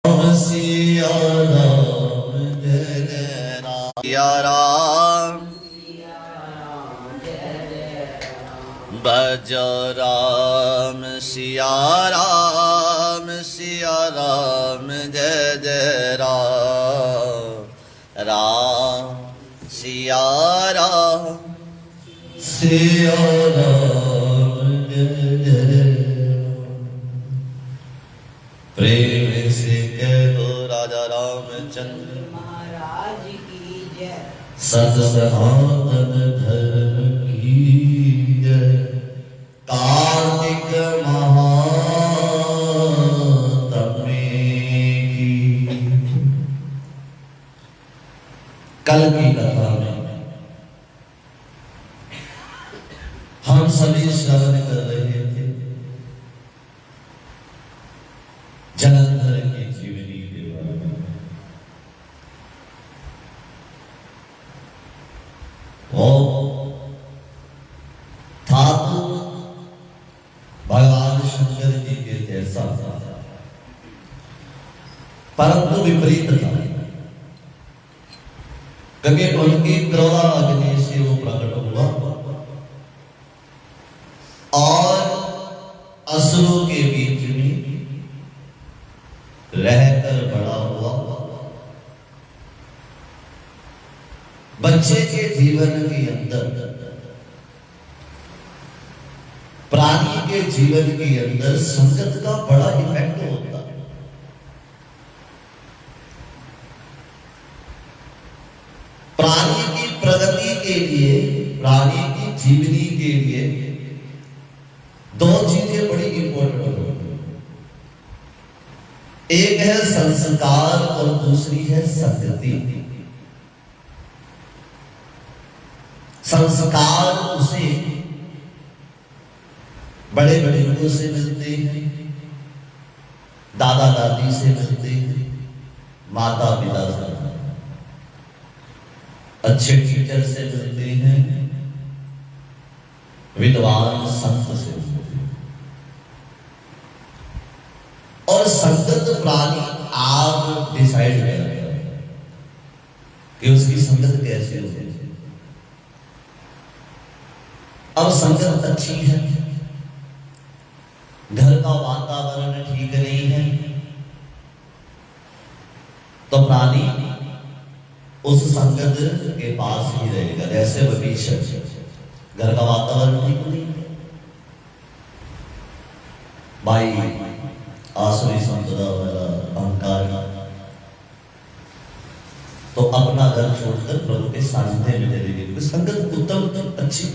सिया राम जय जय राम सिया राम भज राम सिया राम जय जय राम राम सिया राम जय जय प्रेम से कहो राजा रामचंद्र महाराज की जय। सत सनातन धर्म की जय। कार्तिक महात्म्य की। कल की कथा में हम सभी श्रवण कर रहे थे जलंधर की जीवनी के बारे में। वो था तो भगवान शंकर जी के जैसा था, परंतु विपरीत था, क्योंकि उनकी क्रोधा अग्नि से वो प्रकट हुआ और असुरों के बीच में रहकर बड़ा हुआ। बच्चे के जीवन के अंदर, प्राणी के जीवन के अंदर संगत का बड़ा इफेक्ट होता है। प्राणी की प्रगति के लिए, प्राणी की जीवनी के लिए दो चीजें बड़ी इंपॉर्टेंट होती है। एक है संस्कार और दूसरी है संगति। संस्कार उसे बड़े बुजुर्गों से मिलते हैं, दादा दादी से मिलते हैं, माता पिता से, अच्छे टीचर से मिलते हैं, विद्वान संत से मिलते हैं। और संगत प्राणी आप डिसाइड करते हैं कि उसकी संगत कैसे होगी। अब संगत अच्छी है, घर का वातावरण ठीक नहीं है, तो प्राणी उस संगत के पास ही रहेगा। जैसे भविष्य, घर का वातावरण ठीक नहीं है, भाई आसुरी संपदा वाला अहंकार, तो अपना घर छोड़कर प्रभु के सानिध्य में चले गए। संगत उत्तम अच्छी,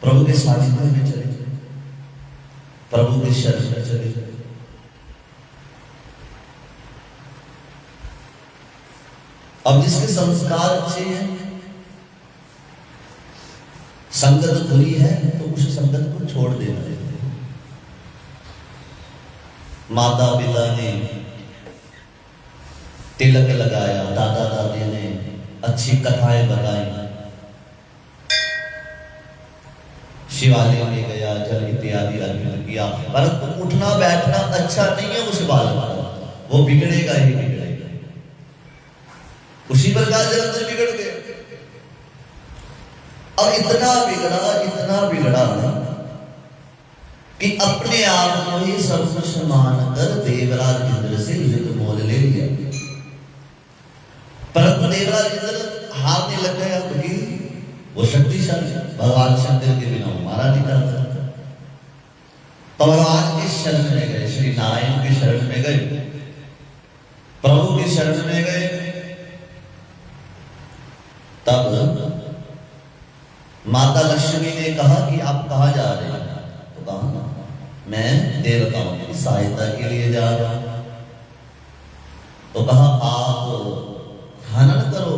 प्रभु के सानिध्य में चले गए, प्रभु के शरण में चले गए। अब जिसके संस्कार अच्छे हैं, संगत बुरी है, तो उस संगत को छोड़ देना है। माता पिता ने तिलक लगाया, दादा दादी ने अच्छी कथाएं बताई, शिवालय में गया, जल इत्यादि अर्पित किया, परंतु उठना बैठना अच्छा नहीं है उस बालक का, वो बिगड़ेगा ही बिगड़ेगा। उसी प्रकार जलंधर बिगड़ गए। और इतना बिगड़ा कि अपने आप को ही सब कुछ मानकर देवराज इंद्र से युद्ध मोल ले लिया। परंतु देवराज इंद्र हारने लग गया, क्योंकि वो शक्तिशाली भगवान शंकर के बिना वो मारा नहीं कर सकता। तो भगवान के शरण में गए, श्री नारायण के शरण में गए, प्रभु के शरण में गए। तब माता लक्ष्मी ने कहा कि आप कहाँ जा रहे हैं? तो कहा मैं देवताओं की सहायता के लिए जा रहा हूं। तो कहा आप हनन करो,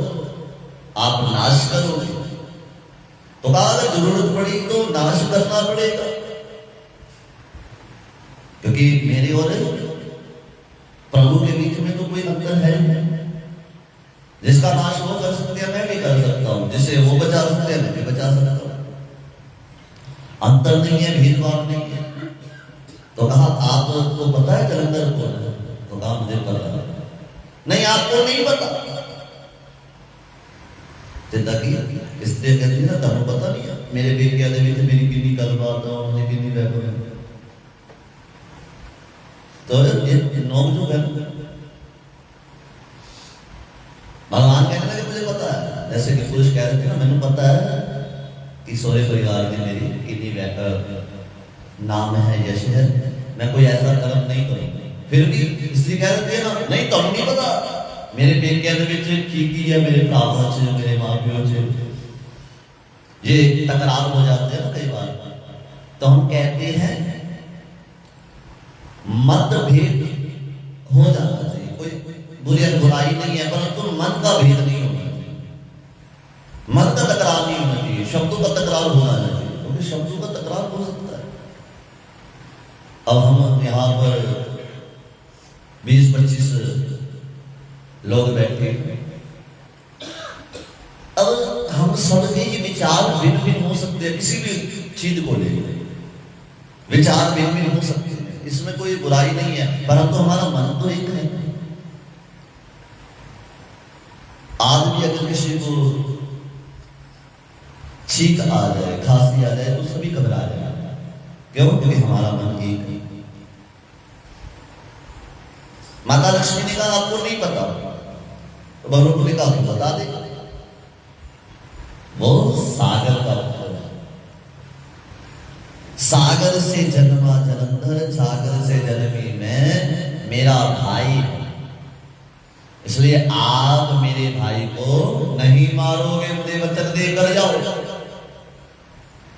आप नाश करोगे। तो कहा अगर जरूरत पड़ी तो नाश करना पड़ेगा, क्योंकि मेरे और प्रभु के बीच में तो कोई अंतर है नहीं। जिसका नाश वो कर सकते हैं, मैं भी कर सकता हूं, जिसे वो बचा सकते हैं, मैं भी बचा सकता हूं। अंतर नहीं है, भेदभाव नहीं है। तो कहा आपको पता है जलंधर कौन है? तो कहा मुझे पता है। नहीं आपको नहीं पता। चिंता की इसलिए कहती ना तुम पता नहीं है मेरे बेटिया दे विच मेरी कितनी गलबात है उन्हें कितनी वैभव है। तो ये नोक जो है भगवान कहने लगे मुझे पता है, जैसे कि पुरुष कह रहे थे ना मैंने पता है कि सोरे परिवार में मेरी कितनी नाम है यश है, मैं कोई ऐसा कर्म नहीं करूंगा। फिर भी इसलिए कह रहे थे ना नहीं तुम नहीं पता मेरे बेटिया दे विच की है मेरे भरावां च मेरे मां प्यो च ये तकरार हो जाते हैं ना कई बार। तो हम कहते हैं मतभेद हो जाना चाहिए, कोई बुरी बुराई नहीं है परंतु मन का भेद नहीं होना चाहिए, मन का तकरार नहीं होना चाहिए, शब्दों का तकरार होना चाहिए क्योंकि शब्दों का तकरार हो सकता है। अब हम यहाँ पर 20-25 लोग बैठे, अब हम सबके ही विचार भिन्न भिन्न हो सकते हैं, किसी भी चीज को लेकर विचार भिन्न भिन्न हो सकते हैं, इसमें कोई बुराई नहीं है परंतु हमारा मन तो एक है। आज भी अगर किसी को छींक आ जाए खांसी आ जाए तो सभी घबरा जाए, क्यों? क्योंकि हमारा मन एक है। माता लक्ष्मी ने कहा आपको नहीं पता, तो भगवान ने कहा तो बता दे। वो सागर का पुत्र है, सागर से जन्मा जलंधर, सागर से जन्मी मैं, मेरा भाई, इसलिए आप मेरे भाई को नहीं मारोगे, मुझे वचन देकर जाओ।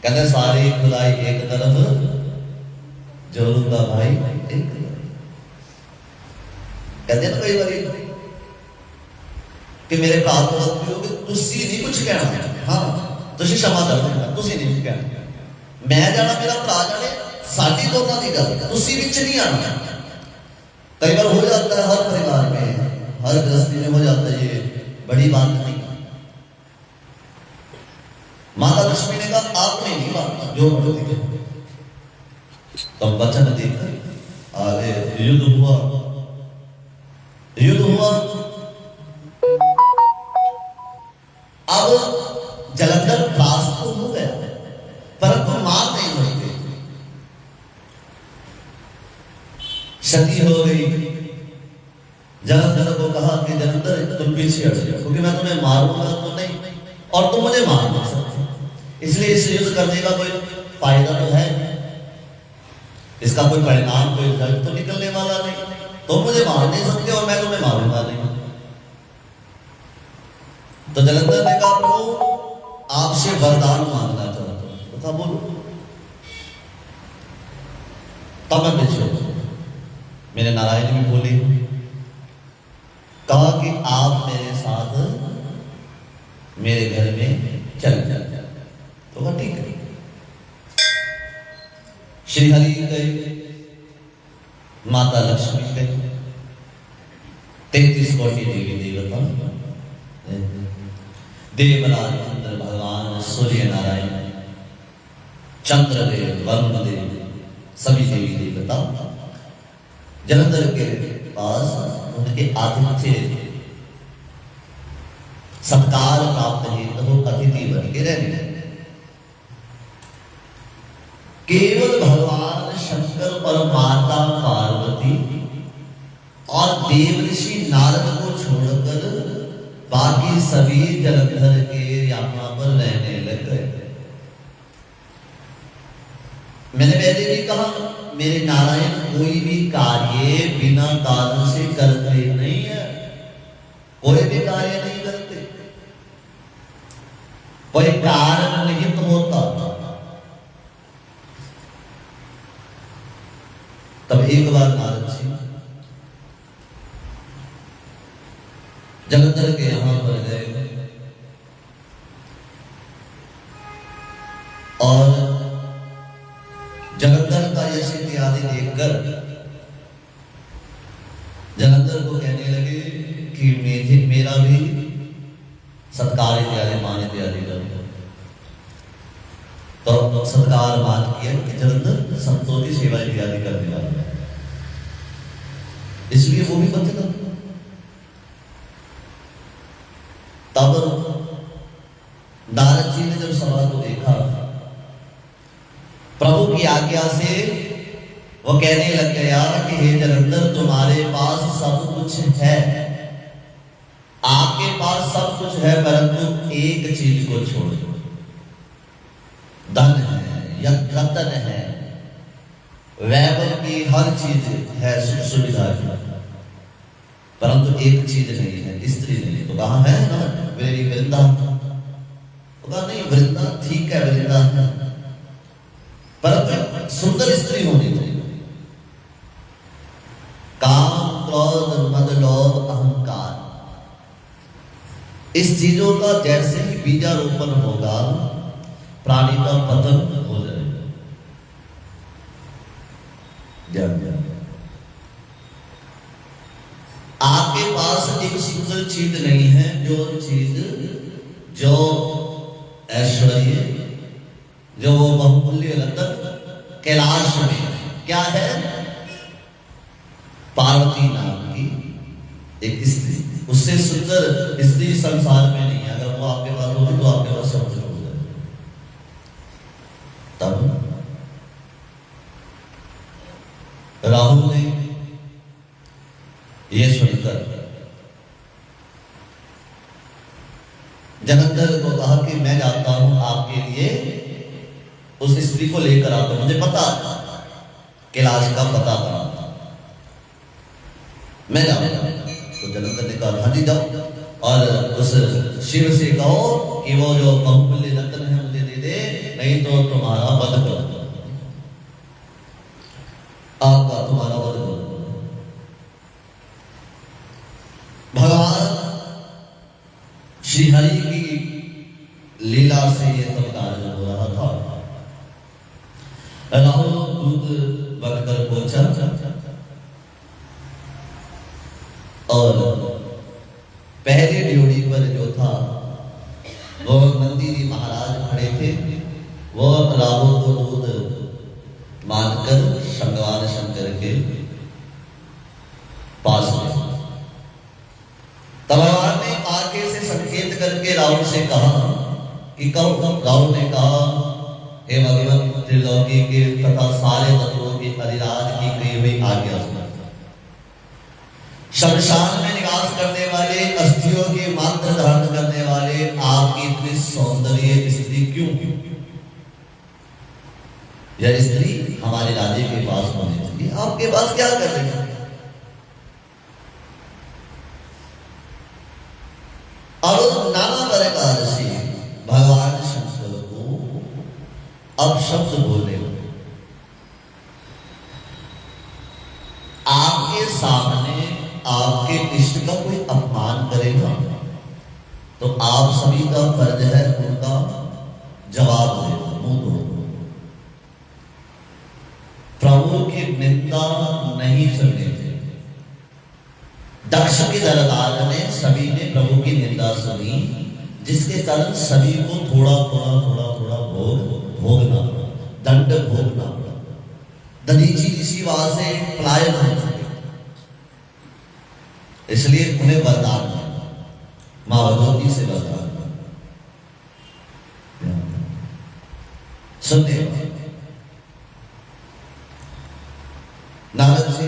कहते सारी खुदाई एक तरफ, जोरूंगा भाई एक तरफ। कहते ना कई बार कि मेरे भरा को तुसी नहीं कुछ कहना, हाँ तुसी क्षमा कर देना, तुसी नहीं कुछ कहना, मैं जाना मेरा भरा जाने, साडी दोनों की गल, तुसी विच नहीं आना। कई बार हो जाता है, हर परिवार में हर गृहस्थी में हो जाता है, ये बड़ी बात नहीं। माता लक्ष्मी ने कहा आपने नहीं माना जो मर्जी, तब वचन देकर आगे युद्ध हुआ, युद्ध हुआ। अब जलंधर त्रास तो हो गया परंतु मार नहीं होती, क्षति हो गई। जलंधर को कहा कि जलंधर तुम पीछे हट जाओ क्योंकि मैं तुम्हें मारूंगा तो नहीं और तुम मुझे मार नहीं सकते, इसलिए इस युद्ध करने का कोई फायदा तो है, इसका कोई परिणाम कोई रिजल्ट तो निकलने वाला नहीं, तुम मुझे मार नहीं सकते और मैं तुम्हें मारूंगा नहीं। तो जलंधर ने कहा प्रभु आपसे वरदान मांगना चाहता हूं, तो था बोलो। तब मैं पीछे मेरे नारायण भी बोली, कहा कि आप मेरे साथ मेरे घर में चल जाए, तो कहा ठीक है। श्री हरि गए, माता लक्ष्मी गए, 33 कोटि देवी देवता, देवराज इंद्र भगवान सूर्य नारायण चंद्रदेव वरुण देव सभी देवी देवता जलंधर के पास उनके आतिथ्य सत्कार प्राप्त हेतु अतिथि बन के रहने। केवल भगवान शंकर और माता पार्वती और देव ऋषि नारद को छोड़कर बाकी सभी जलंधर के यहाँ पर रहने लग गए। मैंने पहले भी कहा मेरे नारायण कोई भी कार्य बिना कारण से करते नहीं है, कोई भी कार्य नहीं करते, कोई कारण निहित होता। तब एक बार नारद जी जलंधर के यहां पर गए और जलंधर का यश इत्यादि देखकर जलंधर को कहने लगे कि मेरा भी सत्कार इत्यादि मान इत्यादि कर। तो सत्कार मान किया कि जलंधर संतों की सेवा इत्यादि करने वाला, इसलिए वो भी बंद कर। अब नारद जी ने जब सभा को देखा, प्रभु की आज्ञा से वो कहने लग गया कि हे जलंधर, तुम्हारे पास सब कुछ है, आपके पास सब कुछ है, परंतु एक चीज को छोड़ दो। धन है, रतन है, वैभव की हर चीज है, सुख सुविधा है, परंतु एक चीज नहीं है, स्त्री नहीं। तो कहा है ना मेरी वृंदा, तो कहा नहीं वृंदा ठीक है, वृंदा है, परंतु सुंदर स्त्री होनी चाहिए। काम, क्रोध, मद, लोभ, अहंकार, इस चीजों का जैसे ही बीजारोपण होगा, प्राणी का पतन हो जाएगा। आपके पास एक सुंदर चीज नहीं है, जो चीज, जो ऐश्वर्य, जो बहुमूल्य रत्न कैलाश में क्या है, पार्वती नाम की एक स्त्री। उससे सुंदर स्त्री संसार में नहीं है। अगर वो आपके पास होगी तो आपके पास सब कुछ हो जाए। तब राहुल ने ये सुनकर जलंधर को कहा कि मैं जाता हूं आपके लिए उस स्त्री को लेकर आता हूं, मुझे पता कैलाश का पता था, मैं जाऊंगा। तो जलंधर ने कहा हाँ जी जाओ, और उस शिव से कहो कि वो जो बहुमूल्य रत्न है मुझे दे दे, नहीं तो तुम्हारा वध कर दो, आपका तुम्हारा वध कर दो। भगवान श्री हरि की लीला से ये सब कार्य हो रहा था। राहुल दूध बनकर पहुंचा और पहले ड्योढ़ी पर जो था वो नंदी जी महाराज खड़े थे। वो राहुल को दूध मानकर भगवान शंकर के पास गए। तब भगवान ने आंखें से संकेत करके राहुल से कहा कि कहो। राहुल ने कहा हे भगवान, त्रिलोकी के तथा सारे तत्वों के अधिराज की कही हुई आज्ञा सुना। शमशान में निवास करने वाले, अस्थियों के मात्र धारण करने वाले आपकी इतनी सौंदर्य स्त्री क्यों? यह स्त्री हमारे राजे के पास होनी चाहिए, आपके पास क्या कर रही है? अब नाना प्रकार से भगवान शंकर को अब शब्द बोले, आपके सामने आपके इष्ट का कोई अपमान करेगा तो आप सभी का फर्ज है उनका जवाब देना, मुंह तोड़ो। प्रभु की निंदा नहीं सुननी चाहिए। दक्ष के दरबार में सभी ने प्रभु की निंदा सुनी, जिसके कारण सभी को थोड़ा थोड़ा भोगना पड़ा, दंड भोगना पड़ा। दधीची इसी बात से पलायन हो चुके, इसलिए उन्हें वरदान मां भगवती से वरदान सुनते। नारद जी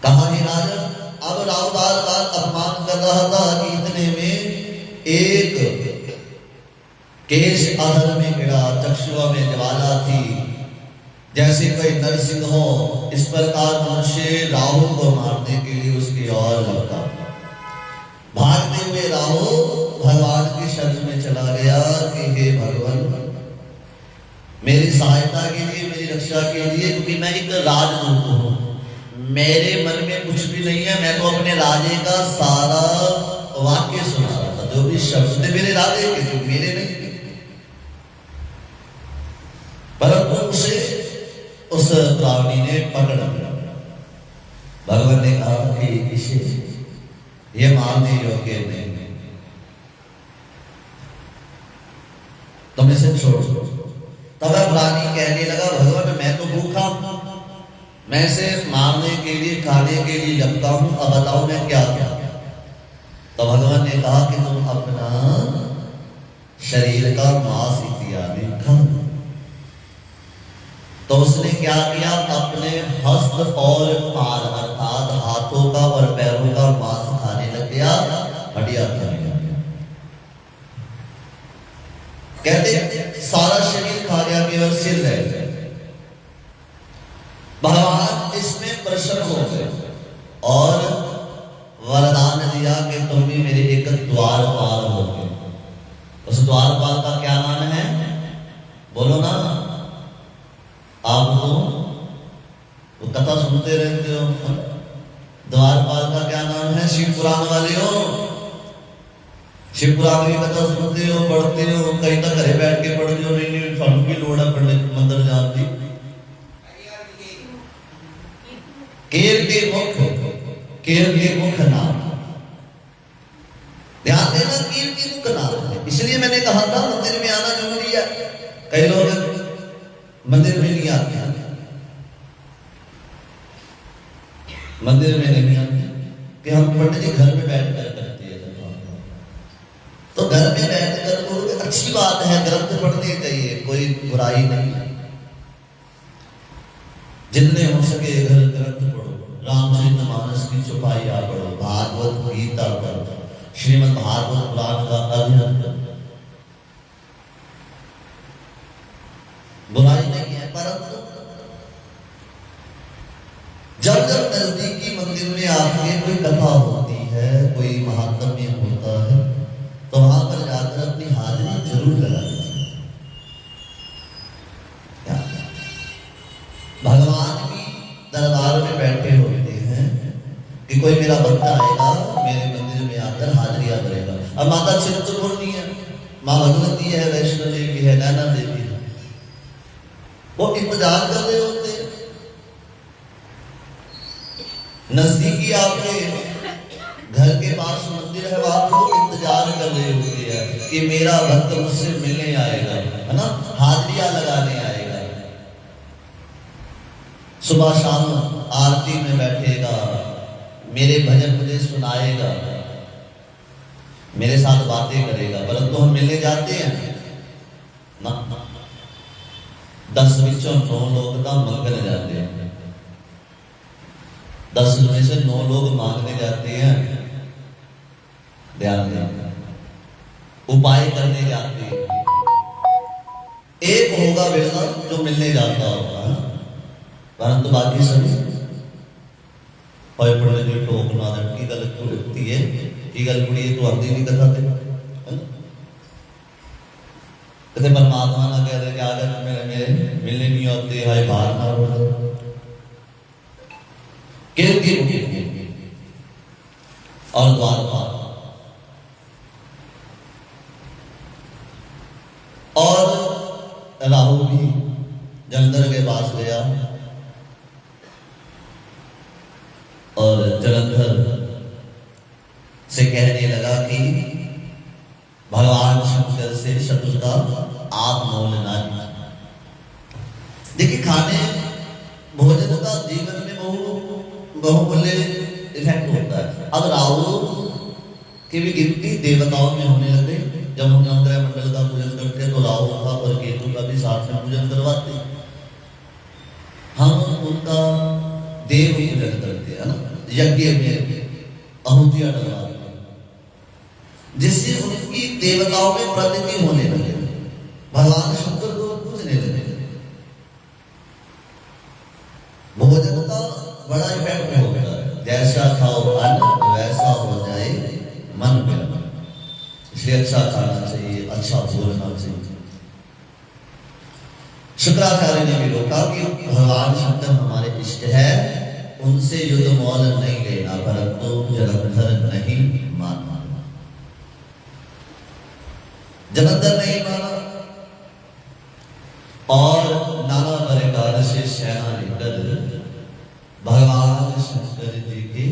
कहा, हे राजन, अब राव बार बार अपमान कर रहा था कि इतने में एक केश आधर में गिरा, चक्षुआ में ज्वाला थी, जैसे कोई नरसिंह हो। इस प्रकार मनुष्य राहु को मारने के लिए उसकी ओर लपका। भागते हुए राहु भगवान के शरण में चला गया कि हे भगवान, मेरी सहायता के लिए, मेरी रक्षा के लिए, क्योंकि मैं एक राजदूत हूँ, मेरे मन में कुछ भी नहीं है। मैं तो अपने राजे का सारा वाक्य सुना रहा था, जो भी शब्द थे मेरे राजे के थे, मेरे नहीं। परंतु उसे उस प्राणी ने पकड़ लिया। भगवान ने कहा कि इसे ये मारने योग्य नहीं, तुम इसे छोड़ दो। तब प्राणी कहने लगा, भगवान मैं तो भूखा हूं, मैं इसे मारने के लिए, खाने के लिए लपका हूं, अब बताओ मैं क्या क्या। तो भगवान ने कहा कि तुम अपना शरीर का मांस इत्यादि खाओ। तो उसने क्या किया, अपने हस्त और पाद अर्थात हाथों का और पैरों का मांस खाने लग गया, हड्डियां खाने लग गया। कहते सारा शरीर खा गया, केवल सिर रह गया। भगवान इसमें प्रसन्न हो गए और वरदान दिया कि तुम भी मेरे एक द्वारपाल हो गए। उस द्वारपाल का क्या नाम है, बोलो ना। आप वो कथा सुनते रहते हो, द्वारपाल का क्या नाम है? शिव पुराण वाले हो, शिव पुराण की कथा सुनते हो, पढ़ते हो, कहीं तक घरे बैठ के पढ़ते हो। नहीं सानू की लोड़ है पढ़ने मंदिर जान दी। कीर्ति मुख नाम, ध्यान देना, कीर्ति मुख नाम है। इसलिए मैंने कहा था मंदिर में आना जरूरी है। कई लोग मंदिर में नहीं आते, मंदिर में नहीं आते कि हम पंडित जी घर में बैठ कर करते हैं। तो घर में बैठ कर बोलते अच्छी बात है, ग्रंथ पढ़ने चाहिए, कोई बुराई नहीं है। जितने हो सके घर ग्रंथ पढ़ो, रामचरितमानस की चौपाइयां पढ़ो, भागवत गीता पढ़ो, श्रीमद् भागवत पुराण का अध्ययन करो। बुराई नहीं है, परंतु जब जब नजदीकी मंदिर में आपके कोई कथा होती है, कोई महात्म्य होता है, तो वहां पर जाकर अपनी हाजिरी जरूर लगा दीजिए। भगवान भी दरबार में बैठे होते हैं कि कोई मेरा बंदा आएगा, मेरे मंदिर में आकर हाजिरियां करेगा। अब माता चिंतपूर्णी है, माँ भगवती है, वैष्णो देवी है, नैना देवी है, वो इंतजार कर रहे होते हैं। नजदीकी आपके घर के पास मंदिर है, वहां वो इंतजार कर रहे होते हैं कि मेरा भक्त मुझसे मिलने आएगा, है ना, हाजिरियां लगाने आएगा। सुबह शाम आरती में बैठेगा, मेरे भजन मुझे सुनाएगा, मेरे साथ बातें करेगा। परंतु हम मिलने जाते हैं ना, 10 में से 9 लोग का मंगने जाते हैं, 10 में से 9 लोग मांगने जाते हैं, ध्यान दें, उपाय करने जाते हैं। एक होगा बेटा जो मिलने जाता होगा, परंतु बाकी सभी पढ़ने जो टोक ना दे की गल होती है, की गल कुड़ी तो आती नहीं कथा थे, कहते परमात्मा ना कह रहे क्या कर मेरे मिलने नहीं आते, हाय बाहर ना हो और द्वारपाल। और राहु भी जलंधर के पास गया और जलंधर से कहने लगा कि भगवान शंकर से शत्रुता आप मोल ना। देखिए खाने भोजन का जीवन में बहुमूल्य इफेक्ट होता है। अब राहु की भी गिनती देवताओं में होने लगे। जब हम नवग्रह मंडल का पूजन करते तो राहु का और केतु का भी साथ में पूजन करवाते, हम उनका देव पूजन करते हैं ना, यज्ञ में आहुतियां डलवाते हैं, जिससे उनकी देवताओं में प्रगति होने लगे, भगवान शंकर को पूजने लगे। भोजन का बड़ा इफेक्ट होता है, जैसा खाओ अन्न वैसा हो जाए मन में, इसलिए अच्छा खाना चाहिए, अच्छा बोलना चाहिए। शुक्राचार्य ने भी रोका कि भगवान शंकर हमारे इष्ट है, उनसे युद्ध मोल नहीं लेना, परंतु जलंधर नहीं माना, जलंधर नहीं माना और नाना प्रकार से सेना लेकर भगवान शंकर जी के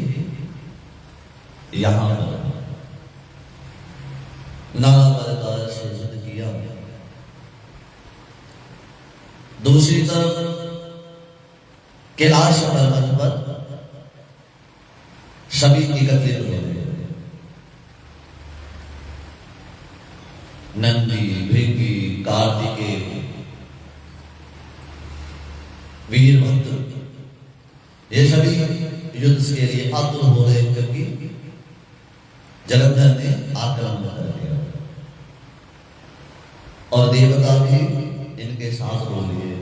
यहां पर नाना प्रकार से युद्ध किया। दूसरी तरफ कैलाश पर्वत पर सभी एकत्रित हो गए। नंदी, भृंगी, कार्तिकेय, वीरभद्र, ये सभी युद्ध के लिए आतुर हो रहे क्योंकि जलंधर ने आक्रमण कर दिया और देवता भी इनके साथ हो लिए।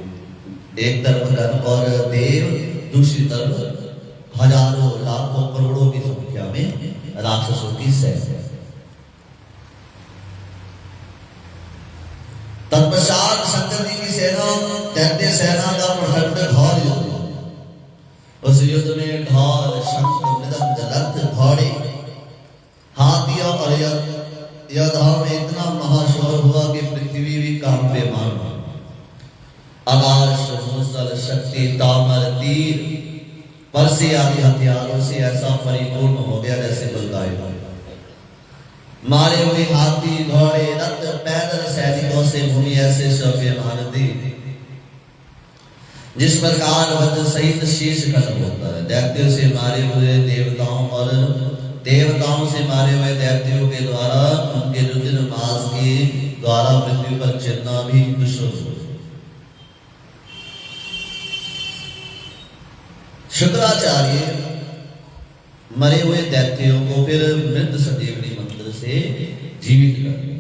एक तरफ गण और देव, दूसरी तरफ हजारों लाखों करोड़ों की संख्या में राक्षसों की सेना। तत्पश्चात शंकर जी की सेना, दैत्य सेना का प्रचंड घोर युद्ध। उस युद्ध में ढोल, शंख, मृदंग, रथ, घोड़े, हाथियों और योद्धाओं में इतना महाशोर हुआ कि पृथ्वी भी कांपेमान। आकाश, मूसल, शक्ति, तामर, तीर, परसे आदि हथियारों से ऐसा परिपूर्ण हो गया जैसे बलदाई। मारे हुए हाथी, घोड़े, रथ, पैदल सैनिकों से भूमि ऐसे शोभ्यमान थी जिस प्रकार वज्र सहित शीश खत्म होता है। दैत्यों से मारे हुए देवताओं और देवताओं से मारे हुए दैत्यों के द्वारा उनके रुधिर मास के द्वारा पृथ्वी पर चिरना भी दुष्ट। शुक्राचार्य मरे हुए दैत्यों को फिर मृत संजीवनी मंत्र से जीवित कर दिया।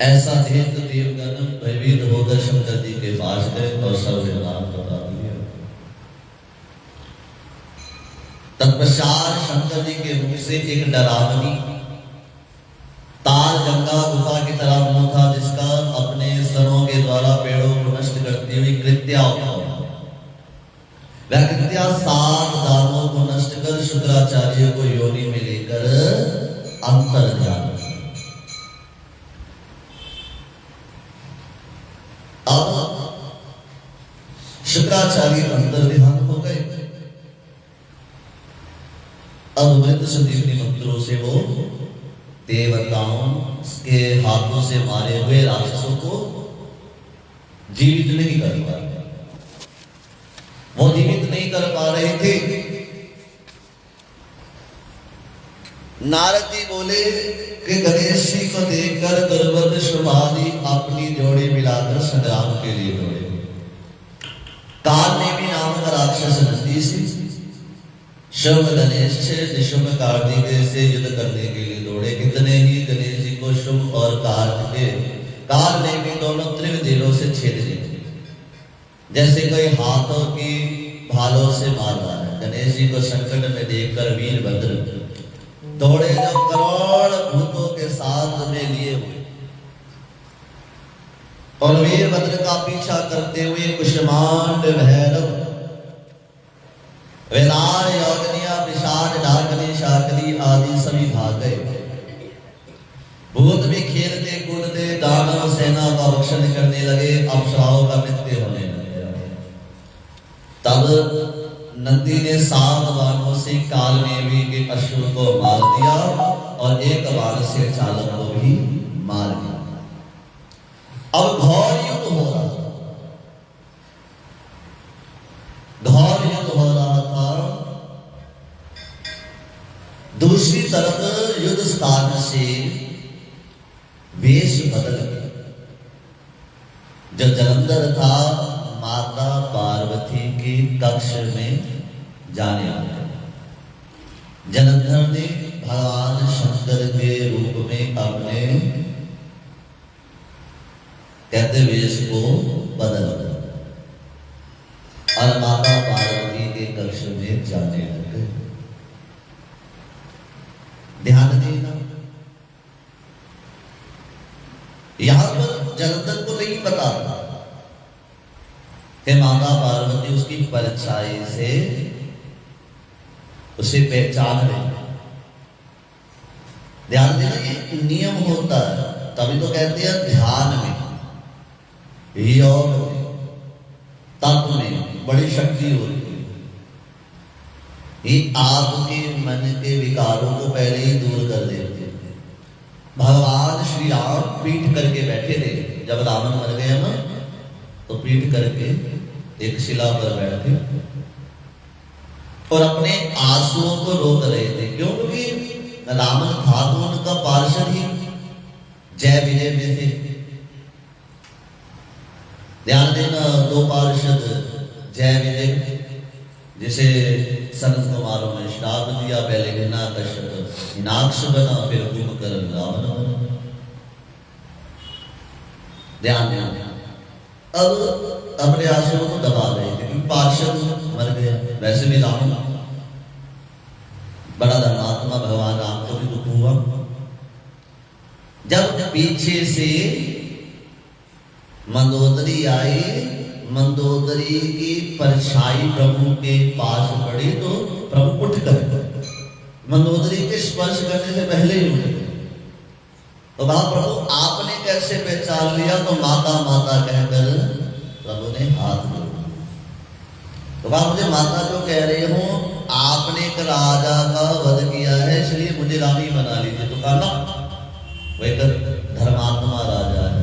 ऐसा देख देवगण भयभीत होकर शंकर जी के पास गए और सर्वनाम बता दिया। तत्पश्चात शंकर जी के मुख से एक डरावनी ताल गंगा गुफा की तरह मुंह था जिसका अपने स्तनों के द्वारा पेड़ों को नष्ट करती हुई कृत्या वह कृत्या 7 दानों को नष्ट कर शुक्राचार्य को योनि में लेकर अंतर ध्यान। अब शुक्राचार्य अंतर ध्यान हो गए। अब मृत संजीवनी मंत्रों से वो देवताओं के हाथों से मारे हुए राक्षसों को जीवित नहीं कर पा रहे। वो जीवित नहीं कर पा रहे थे। नारद जी बोले कि गणेश जी को देखकर दुर्बल शुभादि अपनी जोड़ी मिलाकर संग्राम के लिए दौड़े। काल ने भी नामक राक्षस नंदी से शुभ गणेश से शुभ कार्तिकेय से युद्ध करने के लिए दौड़े। कितने ही गणेश जी को शुभ और कार्तिकेय काल ने भी दोनों त्रिविधेयों से छेद दिए जैसे कोई हाथों की भालों से मार रहा है। गणेश जी को संकट में देखकर वीरभद्र दौड़े जो करोड़ भूतों के साथ में लिए हुए और वीरभद्र का पीछा करते हुए कुष्मांड, भैरव, वेदार, योगनिया, पिशाच, डाकनी, शाकनी आदि सभी भाग गए। भूत भी खेलते कूदते दानव सेना का भक्षण करने लगे। अप्सराओं का मृत्यु होने लगा। तब नंदी ने 7 बाणों से काल में भी के असुर को मार दिया और एक बाण से चालक को भी मार दिया। अब घोर युद्ध हो रहा था। घोर युद्ध हो रहा था। दूसरी तरफ युद्ध स्थान से वेश बदल गया। जो जलंधर था माता पार्वती के कक्ष में जाने आया। जलंधर ने भगवान शंकर के रूप में अपने कहते वेश को बदल दिया और माता पार्वती के कक्ष में जाने लगे। ध्यान देना, यहां पर जलंधर को नहीं पता था कि माता पार्वती उसकी परछाई से उसे पहचान रही। ध्यान देना, ये नियम होता है। तभी तो कहते हैं ध्यान में, योग में, तप में बड़ी शक्ति होती है। ये आपके मन के विकारों को पहले ही दूर कर देते हैं। भगवान श्री राम पीठ करके बैठे थे जब रावण मर गया ना, तो पीठ करके एक शिला पर बैठे और अपने आंसुओं को रोक रहे थे। क्योंकि रावण था तो उनका पार्षद ही जय विजय में थे। ध्यान देना, दो पार्षद जय विजय, जिसे सनत कुमारों ने श्राप दिया, पहले हिरण्याकश्यप हिरण्याक्ष बना, फिर कुंभकर्ण रावण बना। ध्यान देना, अब अपने आंसुओं को दबा रहे थे क्योंकि पार्षद मर गया। वैसे भी रावण बड़ा धर्मात्मा, भगवान राम को भी दुख हुआ। जब पीछे से मंदोदरी आई, मंदोदरी की परछाई प्रभु के पास पड़ी तो प्रभु उठ गए। मंदोदरी के स्पर्श करने से पहले ही उठ गए। तो कहा प्रभु आपने कैसे पहचान लिया? तो माता माता कहकर प्रभु ने हाथ जोड़ा। तो कहा मुझे माता क्यों कह रहे हो? आपने एक राजा का वध किया है इसलिए मुझे रानी बना लीजिए। तो कहा ना, वह एक धर्मात्मा राजा है,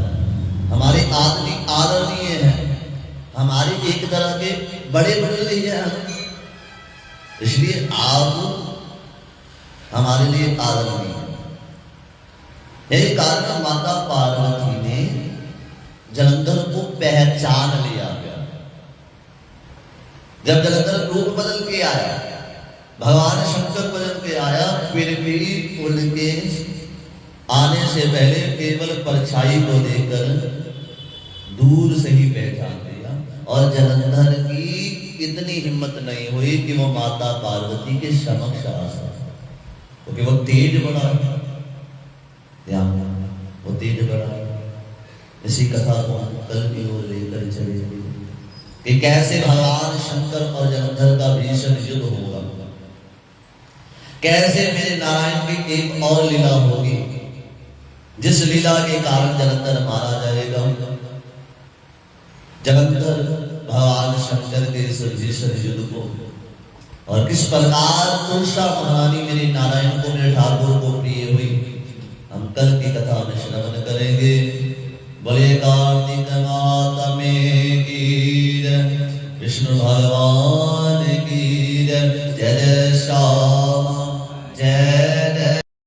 हमारे आदमी आदरणीय है, हमारी एक तरह के बड़े बुजुर्ग हैं, इसलिए आप हमारे लिए आदरणीय है। यही कारण माता पार्वती ने जलंधर को पहचान लिया। जब जलंधर रूप बदल के आया, भगवान शंकर बदल के आया, फिर भी उनके आने से पहले केवल परछाई को देखकर दूर से ही पहचान लिया। और जलंधर की इतनी हिम्मत नहीं हुई कि वो माता पार्वती के समक्ष आ सके, क्योंकि वो तेज बड़ा है। वो तेज बड़ा। इसी कथा को कल की ओर लेकर चले कि कैसे भगवान शंकर और जलंधर का भीषण युद्ध होगा, कैसे मेरे नारायण की एक और लीला होगी जिस लीला के कारण जलंधर मारा जाएगा। जलंधर भगवान शंकर के इस भीषण युद्ध को और किस प्रकार तुलसा महारानी मेरे नारायण को, मेरे ठाकुर को प्रिय हुई, हम कल की कथा में श्रवण करेंगे। बोले कार्तिक माता में